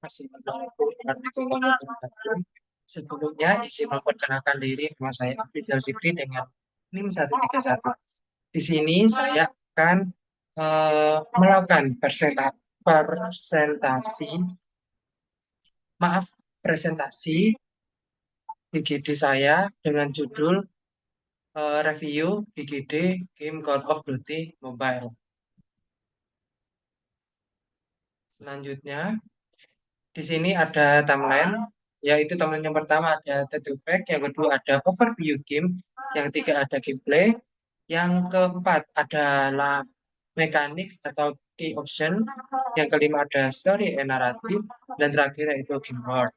Masih Warahmatullahi wabarakatuh. Sebelumnya izin memperkenalkan diri, nama saya Afrizal Zikri dengan NIM 131. Di sini saya akan melakukan presentasi, maaf, presentasi GGD saya dengan judul review GGD Game Call of Duty Mobile. Selanjutnya, di sini ada timeline, yaitu timeline yang pertama ada title pack, yang kedua ada overview game, yang ketiga ada gameplay, yang keempat adalah mechanics atau key option, yang kelima ada story and narrative, dan terakhir yaitu game world.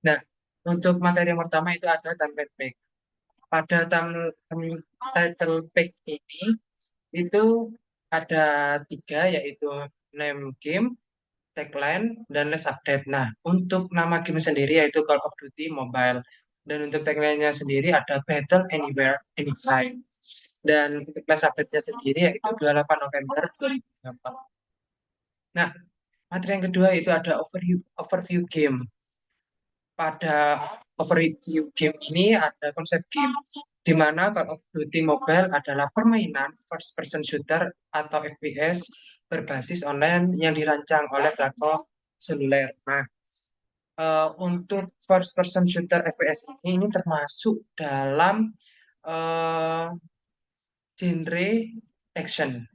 Nah, untuk materi yang pertama itu ada timeline pack. Pada title pack ini itu ada tiga, yaitu name game, tagline, dan list update. Nah, untuk nama game sendiri yaitu Call of Duty Mobile. Dan untuk tagline-nya sendiri ada Battle Anywhere, Anytime. Dan untuk list update-nya sendiri yaitu 28 November 2008. Nah, materi yang kedua itu ada overview game. Pada overview game ini ada konsep game, di mana Call of Duty Mobile adalah permainan first person shooter atau FPS berbasis online yang dirancang oleh platform seluler. Nah, untuk first person shooter FPS ini termasuk dalam eh, genre action.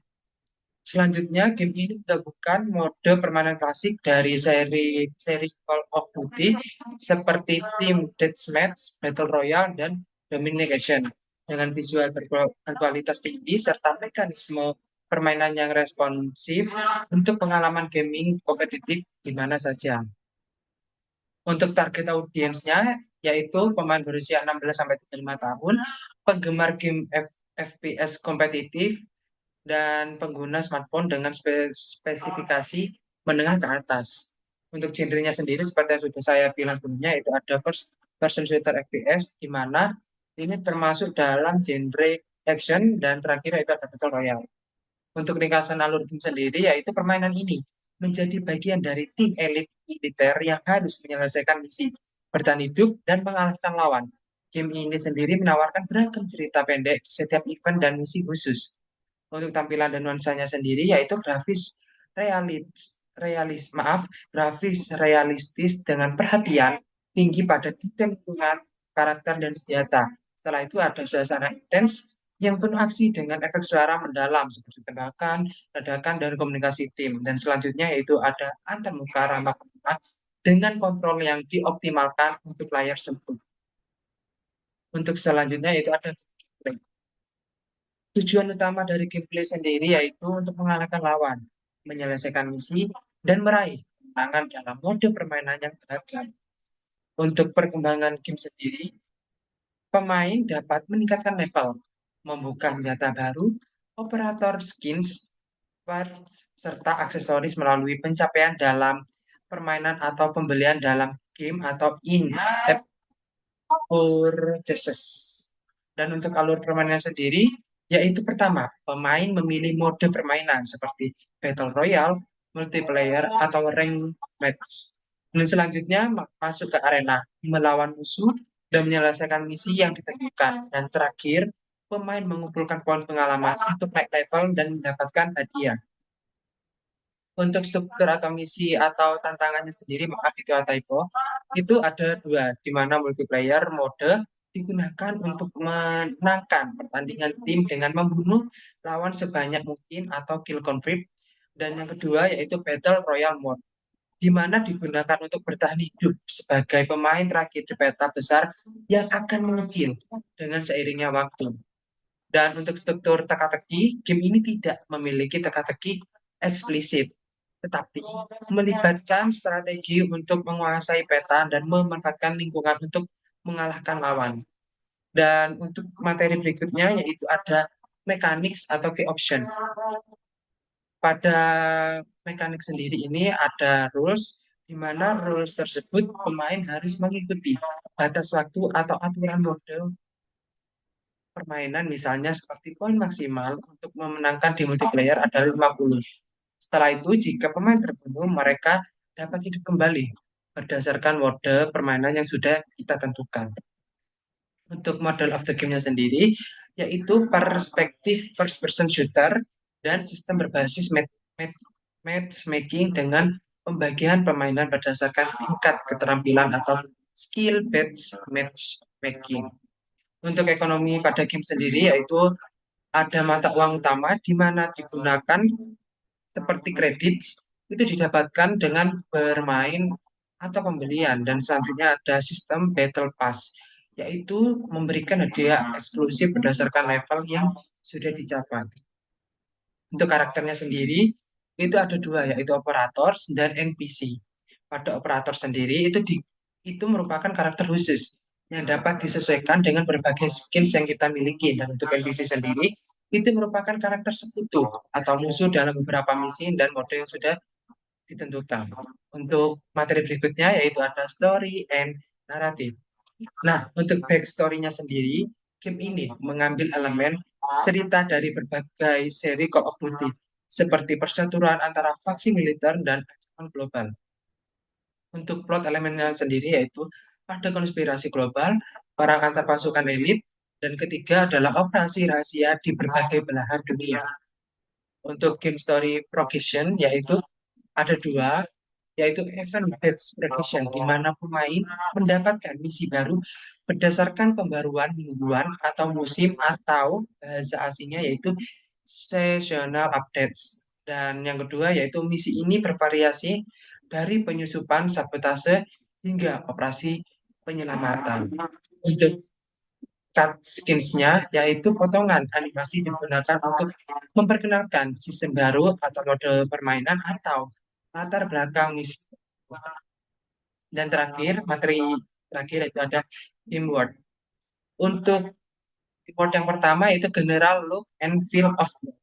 Selanjutnya, game ini menggabungkan mode permainan klasik dari seri Call of Duty seperti Team Deathmatch, Battle Royale, dan Domination dengan visual berkualitas tinggi serta mekanisme permainan yang responsif untuk pengalaman gaming kompetitif di mana saja. Untuk target audiensnya yaitu pemain berusia 16 sampai 35 tahun, penggemar game FPS kompetitif, dan pengguna smartphone dengan spesifikasi menengah ke atas. Untuk genrenya sendiri seperti yang sudah saya bilang sebelumnya itu ada first person shooter FPS di mana ini termasuk dalam genre action dan terakhir itu ada battle royale. Untuk ringkasan alur game sendiri yaitu permainan ini menjadi bagian dari tim elit militer yang harus menyelesaikan misi, bertahan hidup, dan mengalahkan lawan. Game ini sendiri menawarkan beragam cerita pendek di setiap event dan misi khusus. Untuk tampilan dan nuansanya sendiri yaitu grafis realistis dengan perhatian tinggi pada detail lingkungan, karakter, dan senjata. Setelah itu ada suasana intens yang penuh aksi dengan efek suara mendalam seperti tembakan, ledakan, dan komunikasi tim. Dan selanjutnya yaitu ada antarmuka ramah dengan kontrol yang dioptimalkan untuk layar sentuh. Untuk selanjutnya yaitu ada gameplay. Tujuan utama dari gameplay sendiri yaitu untuk mengalahkan lawan, menyelesaikan misi, dan meraih kemenangan dalam mode permainan yang beragam. Untuk perkembangan game sendiri, pemain dapat meningkatkan level, membuka senjata baru, operator skins, parts, serta aksesoris melalui pencapaian dalam permainan atau pembelian dalam game atau in-app purchases. Dan untuk alur permainan sendiri, yaitu pertama, pemain memilih mode permainan seperti Battle Royale, multiplayer, atau rank match. Dan selanjutnya masuk ke arena, melawan musuh, dan menyelesaikan misi yang ditentukan. Dan terakhir, pemain mengumpulkan poin pengalaman untuk naik level dan mendapatkan hadiah. Untuk struktur atau misi atau tantangannya sendiri, maaf itu typo, itu ada dua, di mana multiplayer mode digunakan untuk menangkan pertandingan tim dengan membunuh lawan sebanyak mungkin atau kill conflict. Dan yang kedua yaitu Battle Royale mode, di mana digunakan untuk bertahan hidup sebagai pemain terakhir di peta besar yang akan mengecil dengan seiringnya waktu. Dan untuk struktur teka-teki, game ini tidak memiliki teka-teki eksplisit, tetapi melibatkan strategi untuk menguasai peta dan memanfaatkan lingkungan untuk mengalahkan lawan. Dan untuk materi berikutnya yaitu ada mechanics atau key option. Pada mekanik sendiri ini ada rules, di mana rules tersebut pemain harus mengikuti batas waktu atau aturan mode permainan, misalnya seperti poin maksimal untuk memenangkan di multiplayer adalah 50. Setelah itu, jika pemain terbunuh, mereka dapat hidup kembali berdasarkan mode permainan yang sudah kita tentukan. Untuk model of the game-nya sendiri, yaitu perspektif first person shooter dan sistem berbasis matchmaking dengan pembagian permainan berdasarkan tingkat keterampilan atau skill-based matchmaking. Untuk ekonomi pada game sendiri, yaitu ada mata uang utama di mana digunakan seperti kredit itu didapatkan dengan bermain atau pembelian, dan selanjutnya ada sistem battle pass, yaitu memberikan hadiah eksklusif berdasarkan level yang sudah dicapai. Untuk karakternya sendiri itu ada dua, yaitu operator dan NPC. Pada operator sendiri itu merupakan karakter khusus yang dapat disesuaikan dengan berbagai skins yang kita miliki, dan untuk NPC sendiri itu merupakan karakter sekutu atau musuh dalam beberapa misi dan mode yang sudah ditentukan. Untuk materi berikutnya yaitu ada story and narrative. Nah, untuk backstory-nya sendiri, game ini mengambil elemen cerita dari berbagai seri Call of Duty, seperti perseteruan antara faksi militer dan ancaman global. Untuk plot elemennya sendiri yaitu ada konspirasi global, perang antar pasukan elit, dan ketiga adalah operasi rahasia di berbagai belahan dunia. Untuk game story progression yaitu ada dua, yaitu event-based progression, di mana pemain mendapatkan misi baru berdasarkan pembaruan mingguan atau musim atau bahasa asingnya yaitu seasonal updates. Dan yang kedua yaitu misi ini bervariasi dari penyusupan sabotase hingga operasi penyelamatan. Untuk cutscenes-nya yaitu potongan animasi digunakan untuk memperkenalkan sistem baru atau mode permainan atau latar belakang misi. Dan terakhir, materi terakhir itu ada teamwork. Untuk teamwork yang pertama itu general look and feel of war,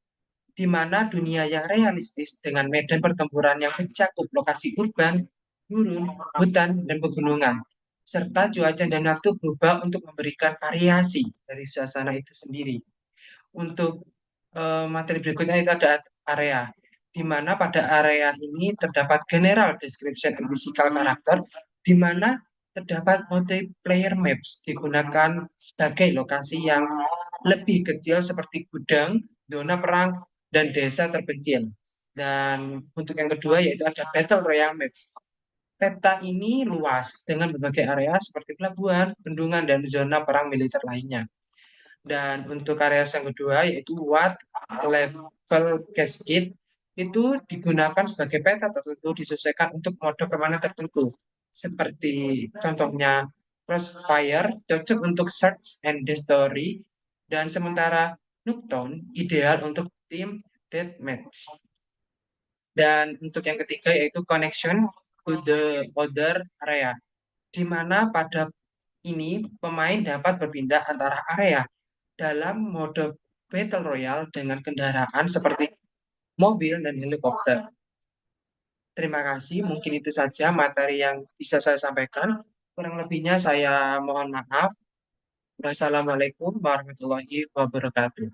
di mana dunia yang realistis dengan medan pertempuran yang mencakup lokasi urban, gurun, hutan, dan pegunungan, serta cuaca dan waktu berubah untuk memberikan variasi dari suasana itu sendiri. Untuk materi berikutnya itu ada area, di mana pada area ini terdapat general description and physical karakter, di mana terdapat multiplayer maps digunakan sebagai lokasi yang lebih kecil seperti gudang, zona perang, dan desa terpencil. Dan untuk yang kedua yaitu ada Battle Royale Maps. Peta ini luas dengan berbagai area seperti pelabuhan, bendungan, dan zona perang militer lainnya. Dan untuk area yang kedua yaitu what level cascade itu digunakan sebagai peta tertentu disesuaikan untuk mode permainan tertentu. Seperti contohnya Crossfire cocok untuk search and destroy, dan sementara Nuketown ideal untuk tim deathmatch. Dan untuk yang ketiga yaitu connection to the other area, di mana pada ini pemain dapat berpindah antara area dalam mode Battle Royale dengan kendaraan seperti mobil dan helikopter. Terima kasih, mungkin itu saja materi yang bisa saya sampaikan. Kurang lebihnya saya mohon maaf. Wassalamualaikum warahmatullahi wabarakatuh.